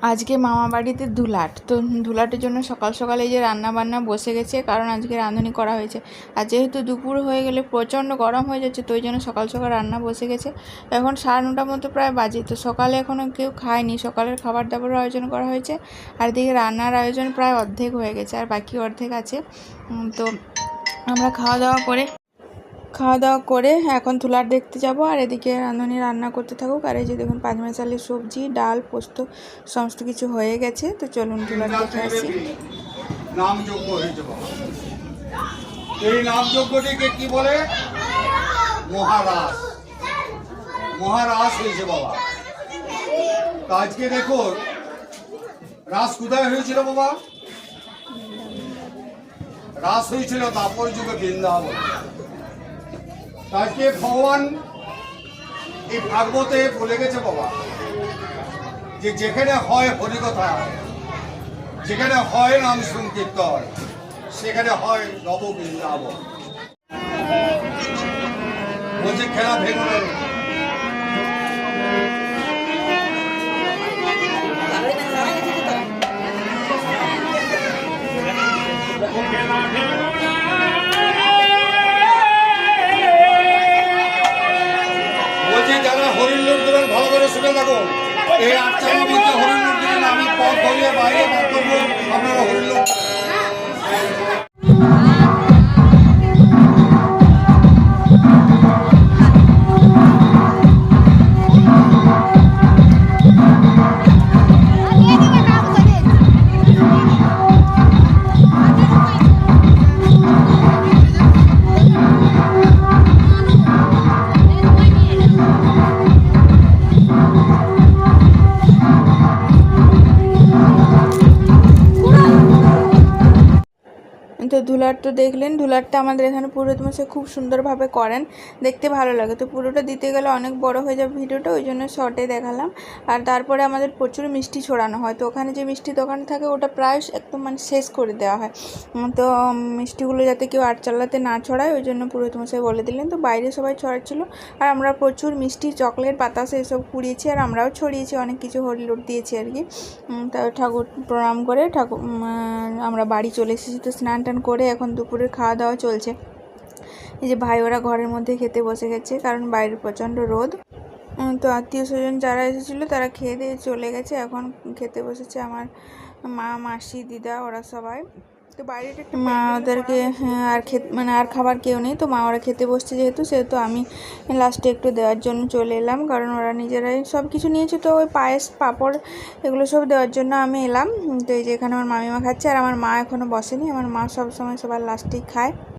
আজকে মামা বাড়িতে ধুলাট, তো ধুলাটের জন্য সকাল সকালে এই যে রান্না বান্না বসে গেছে, কারণ আজকে রাঁধুনি করা হয়েছে। আর যেহেতু দুপুর হয়ে গেলে প্রচণ্ড গরম হয়ে যাচ্ছে, তো ওই জন্য সকাল সকাল রান্না বসে গেছে। এখন 9:30 মতো প্রায় বাজে, তো সকালে এখনও কেউ খায়নি। সকালের খাবার দাবারের আয়োজন করা হয়েছে, আর এদিকে রান্নার আয়োজন প্রায় অর্ধেক হয়ে গেছে, আর বাকি অর্ধেক আছে। তো আমরা খাওয়া দাওয়া করে এখন ধুলাট দেখতে যাব, আর এদিকে রাঁধুনি রান্না করতে থাকুক। আর এই যে দেখুন, 5 মাসালের সবজি, ডাল, পোস্ত সমস্ত কিছু হয়ে গেছে। তো চলুন ধুলাট দেখে আসি। নামযজ্ঞ হয়েছে বাবা। এই নামযজ্ঞটিকে কি বলে? মহারাস। মহারাস হয়েছে বাবা। আজকে দেখুন, রাস কোথায় হয়েছিল বাবা? রাস হয়েছিল তারপর যুগে বৃন্দাবন। আজকে ভগবান এই ভাগবতে বলে গেছে বাবা, যে যেখানে হয় হরিকথা, যেখানে হয় নাম সংকীর্তন, সেখানে হয় নব বৃন্দাবন। বলছে খেলা ভেঙে গেল। যারা হরিণ লোক দেবেন ভালো করে শুনে থাকো। এই 8 মধ্যে হরিণ লোক দেবেন, আমি পথ ধরিয়ে বাইরে বার করবো, আপনারা হরিণ লোক। তো ধুলাট তো দেখলেন, ধুলাটটা আমাদের এখানে পুরোহিত মশাই খুব সুন্দরভাবে করেন, দেখতে ভালো লাগে। তো পুরোটা দিতে গেলে অনেক বড় হয়ে যাবে ভিডিওটা, ওই জন্য শর্টে দেখালাম। আর তারপরে আমাদের প্রচুর মিষ্টি ছড়ানো হয়, তো ওখানে যে মিষ্টি দোকান থাকে ওটা প্রায় একদম শেষ করে দেওয়া হয়। তো মিষ্টিগুলো যাতে কেউ আটচালাতে না ছড়ায়, ওই জন্য পুরোহিত মশাই বলে দিলেন। তো বাইরে সবাই ছড়াচ্ছিল, আর আমরা প্রচুর মিষ্টি, চকলেট, বাতাসা এসব কুড়িয়েছি, আর আমরাও ছড়িয়েছি, অনেক কিছু হরিলুট দিয়েছি আর কি। তা ঠাকুর প্রণাম করে আমরা বাড়ি চলে এসেছি। তো স্নান টান করে এখন দুপুরের খাওয়া দাওয়া চলছে। এই যে ভাই ওরা ঘরের মধ্যে খেতে বসে গেছে, কারণ বাইরে প্রচণ্ড রোদ। তো আত্মীয় স্বজন যারা এসেছিলো তারা খেয়ে দিয়ে চলে গেছে, এখন খেতে বসেছে আমার মা, মাসি, দিদা, ওরা সবাই। তো বাইরেটা মা ওদেরকে আর আর খাবার কেউ নেই, তো মা ওরা খেতে বসছে সেহেতু আমি লাস্টে একটু দেওয়ার জন্য চলে এলাম, কারণ ওরা নিজেরাই সব কিছু নিয়েছে। তো ওই পায়েস, পাঁপড় এগুলো সব দেওয়ার জন্য আমি এলাম। তো এই যে এখানে আমার মামিমা খাচ্ছে, আর আমার মা এখনও বসেনি। আমার মা সব সময় সবার লাস্টেই খায়।